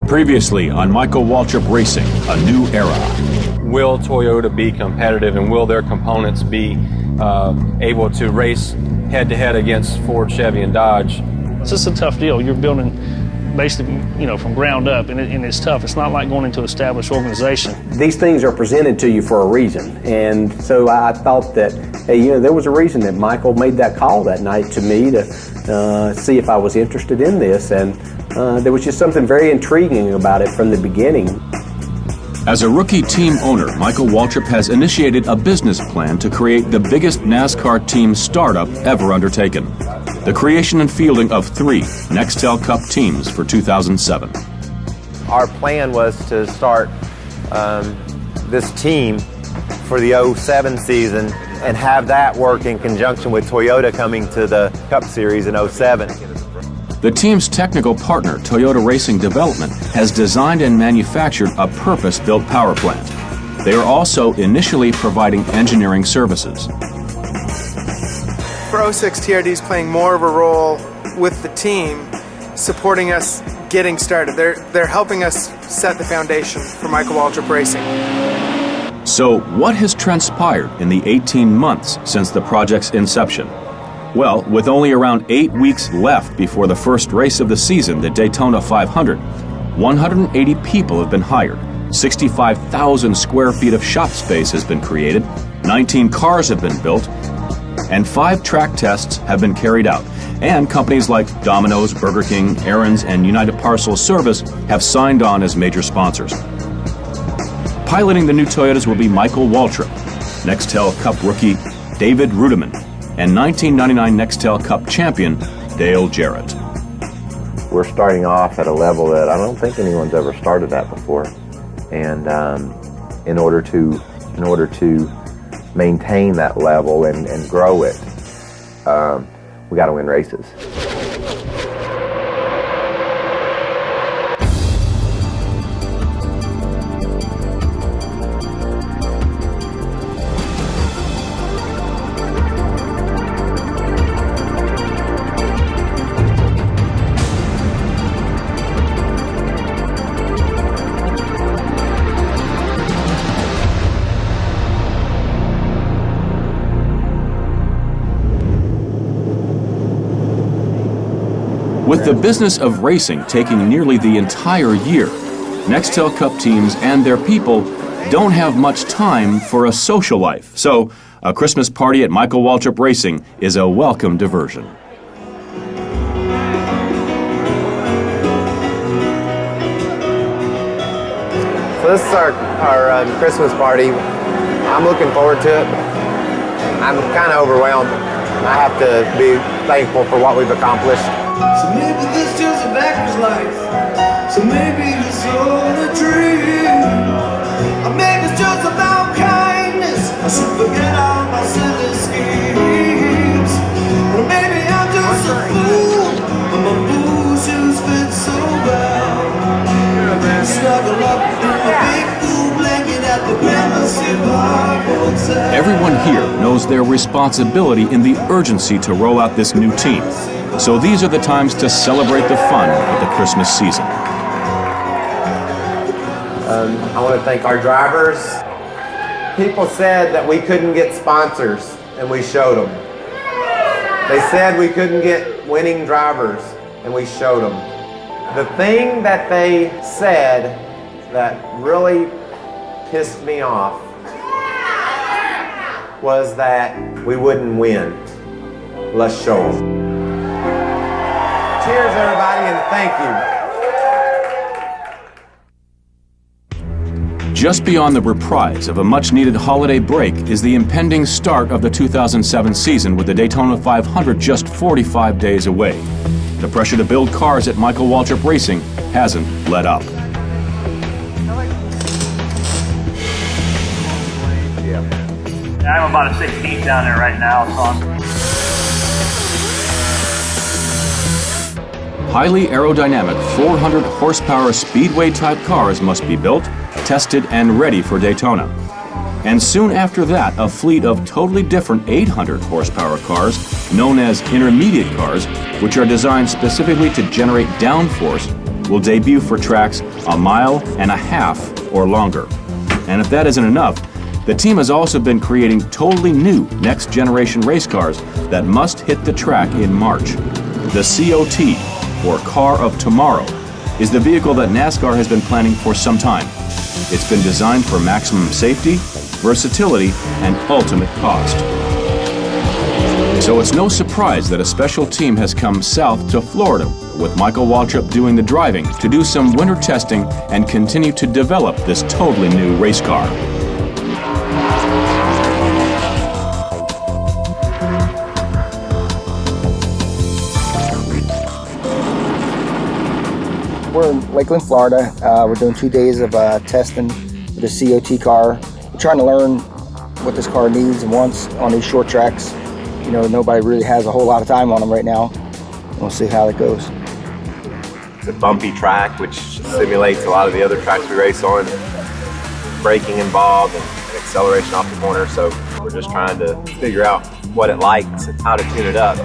Previously on Michael Waltrip Racing, a new era. Will Toyota be competitive, and will their components be able to race head-to-head against Ford, Chevy, and Dodge? This is a tough deal. You're building basically, from ground up, and it's tough. It's not like going into an established organization. These things are presented to you for a reason, and so I thought that, hey, there was a reason that Michael made that call that night to me to see if I was interested in this, and there was just something very intriguing about it from the beginning. As a rookie team owner, Michael Waltrip has initiated a business plan to create the biggest NASCAR team startup ever undertaken. The creation and fielding of 3 Nextel Cup teams for 2007. Our plan was to start this team for the 07 season and have that work in conjunction with Toyota coming to the Cup Series in 07. The team's technical partner, Toyota Racing Development, has designed and manufactured a purpose-built power plant. They are also initially providing engineering services. For 06, TRD is playing more of a role with the team, supporting us getting started. They're helping us set the foundation for Michael Waltrip Racing. So, what has transpired in the 18 months since the project's inception? Well, with only around 8 weeks left before the first race of the season, the Daytona 500, 180 people have been hired, 65,000 square feet of shop space has been created, 19 cars have been built, and 5 track tests have been carried out. And companies like Domino's, Burger King, Aaron's, and United Parcel Service have signed on as major sponsors. Piloting the new Toyotas will be Michael Waltrip, Nextel Cup rookie David Rudiman, and 1999 Nextel Cup champion Dale Jarrett. We're starting off at a level that I don't think anyone's ever started at before, and in order to maintain that level and grow it, we got to win races. With the business of racing taking nearly the entire year, Nextel Cup teams and their people don't have much time for a social life. So, a Christmas party at Michael Waltrip Racing is a welcome diversion. So this is our Christmas party. I'm looking forward to it. I'm kind of overwhelmed. I have to be thankful for what we've accomplished. So maybe this just a backwards life. So maybe it's all a dream. Or maybe it's just about kindness. I should forget all my silly schemes. Or maybe I'm just a fool, but my fool shoes fit so well. Snuggle up in a big fool blanket at the Gramercy Park Hotel. Everyone here knows their responsibility in the urgency to roll out this new team. So these are the times to celebrate the fun of the Christmas season. I want to thank our drivers. People said that we couldn't get sponsors, and we showed them. They said we couldn't get winning drivers, and we showed them. The thing that they said that really pissed me off was that we wouldn't win. Let's show them. Cheers, everybody, and thank you. Just beyond the reprise of a much-needed holiday break is the impending start of the 2007 season, with the Daytona 500 just 45 days away. The pressure to build cars at Michael Waltrip Racing hasn't let up. I'm about a 16th down there right now, so Highly aerodynamic 400 horsepower speedway type cars must be built, tested, and ready for Daytona. And soon after that, a fleet of totally different 800 horsepower cars, known as intermediate cars, which are designed specifically to generate downforce will debut for tracks 1.5 miles or longer. And if that isn't enough, the team has also been creating totally new next-generation race cars that must hit the track in March. The COT, or Car of Tomorrow, is the vehicle that NASCAR has been planning for some time. It's been designed for maximum safety, versatility, and ultimate cost. So it's no surprise that a special team has come south to Florida, with Michael Waltrip doing the driving to do some winter testing and continue to develop this totally new race car. We're in Lakeland, Florida. We're doing 2 days of testing with the COT car. We're trying to learn what this car needs and wants on these short tracks. You know, nobody really has a whole lot of time on them right now. We'll see how it goes. It's a bumpy track, which simulates a lot of the other tracks we race on. Braking involved and acceleration off the corner, so we're just trying to figure out what it likes and how to tune it up.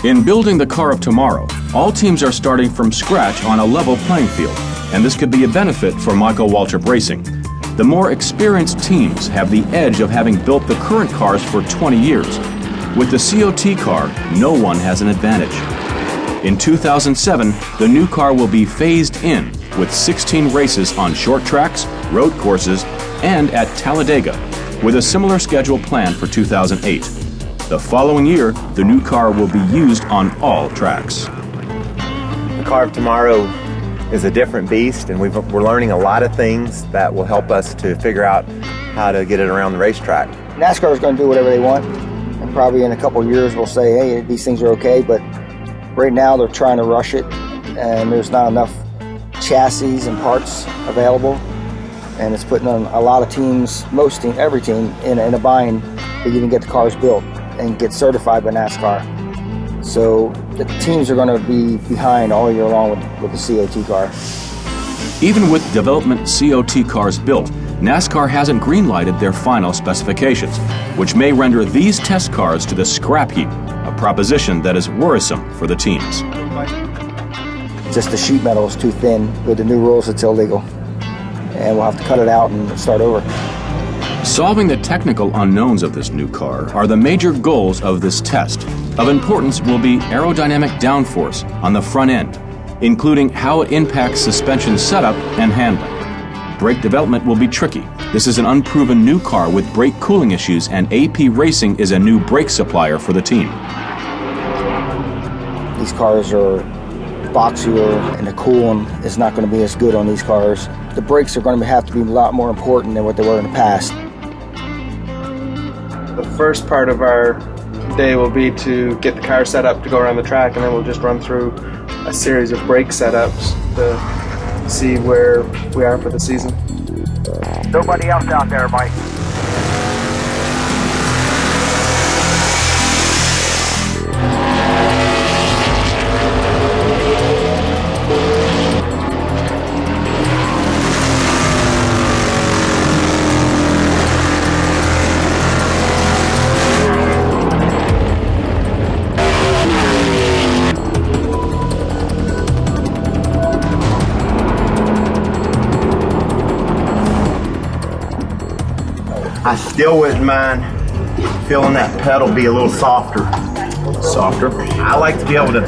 In building the Car of Tomorrow, all teams are starting from scratch on a level playing field, and this could be a benefit for Michael Waltrip Racing. The more experienced teams have the edge of having built the current cars for 20 years. With the COT car, no one has an advantage. In 2007, the new car will be phased in with 16 races on short tracks, road courses, and at Talladega, with a similar schedule planned for 2008. The following year, the new car will be used on all tracks. The Car of Tomorrow is a different beast, and we're learning a lot of things that will help us to figure out how to get it around the racetrack. NASCAR is going to do whatever they want, and probably in a couple of years we'll say, hey, these things are okay, but right now they're trying to rush it, and there's not enough chassis and parts available, and it's putting a lot of teams, every team, in a bind to even get the cars built and get certified by NASCAR. So the teams are going to be behind all year long with the COT car. Even with development COT cars built, NASCAR hasn't green-lighted their final specifications, which may render these test cars to the scrap heap, a proposition that is worrisome for the teams. Just the sheet metal is too thin. With the new rules, it's illegal. And we'll have to cut it out and start over. Solving the technical unknowns of this new car are the major goals of this test. Of importance will be aerodynamic downforce on the front end, including how it impacts suspension setup and handling. Brake development will be tricky. This is an unproven new car with brake cooling issues, and AP Racing is a new brake supplier for the team. These cars are boxier, and the cooling is not going to be as good on these cars. The brakes are going to have to be a lot more important than what they were in the past. The first part of our day will be to get the car set up to go around the track, and then we'll just run through a series of brake setups to see where we are for the season. Nobody else out there, Mike. I still wouldn't mind feeling that pedal be a little softer. Softer? I like to be able to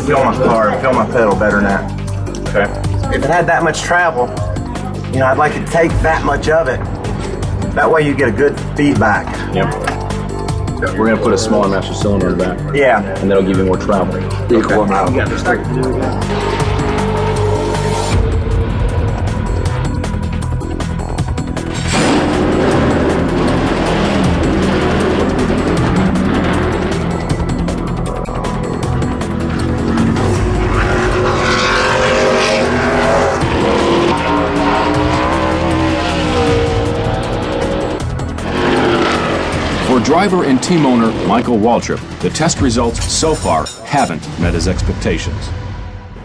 feel my car and feel my pedal better than that. Okay. If it had that much travel, you know, I'd like to take that much of it. That way you get a good feedback. Yep. We're going to put a smaller master cylinder in the back. Yeah. And that'll give you more travel. Equal amount. For driver and team owner Michael Waltrip, the test results so far haven't met his expectations.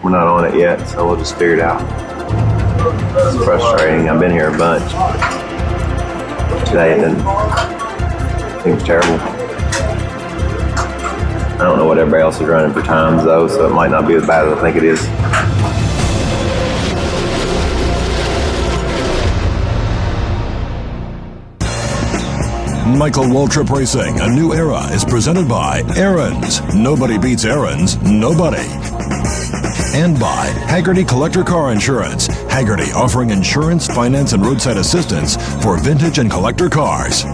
We're not on it yet, so we'll just figure it out. It's frustrating. I've been here a bunch. Today it seems terrible. I don't know what everybody else is running for times though, so it might not be as bad as I think it is. Michael Waltrip Racing, A New Era is presented by Aaron's. Nobody beats Aaron's. Nobody. And by Haggerty Collector Car Insurance. Haggerty offering insurance, finance, and roadside assistance for vintage and collector cars.